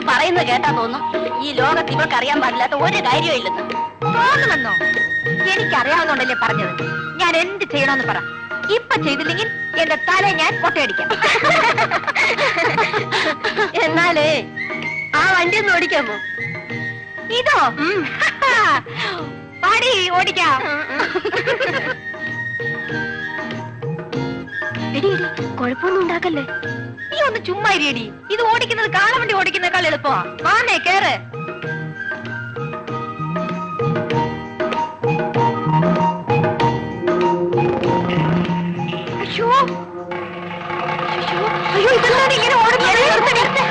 പറയുന്നത് കേട്ടാ തോന്നും ഈ ലോകത്ത് ഇവർക്ക് അറിയാൻ പാടില്ലാത്ത ഒരു കാര്യവും ഇല്ലെന്ന്. തോന്നുമെന്നോ? എനിക്കറിയാവുന്നോണ്ടല്ലേ പറഞ്ഞത്. ഞാൻ എന്ത് ചെയ്യണമെന്ന് പറ. ഇപ്പൊ ചെയ്തില്ലെങ്കിൽ എന്റെ തല ഞാൻ പൊട്ടയടിക്കാം. എന്നാലേ ആ വണ്ടി ഒന്ന് ഓടിക്കാമോ? ഇതോ? പാടി ഓടിക്കാം. എടി കുഴപ്പമൊന്നും ഉണ്ടാക്കല്ലേ. നീ ഒന്ന് ചുമ്മാ ഇരിയടി. ഇത് ഓടിക്കുന്നത് കാളവണ്ടി ഓടിക്കുന്നേക്കാൾ എളുപ്പമാ. വാന്നേ കേറ്. അയ്യോ അയ്യോ, ഇതെന്താണ് ഇങ്ങനെ ഓടുന്നത്?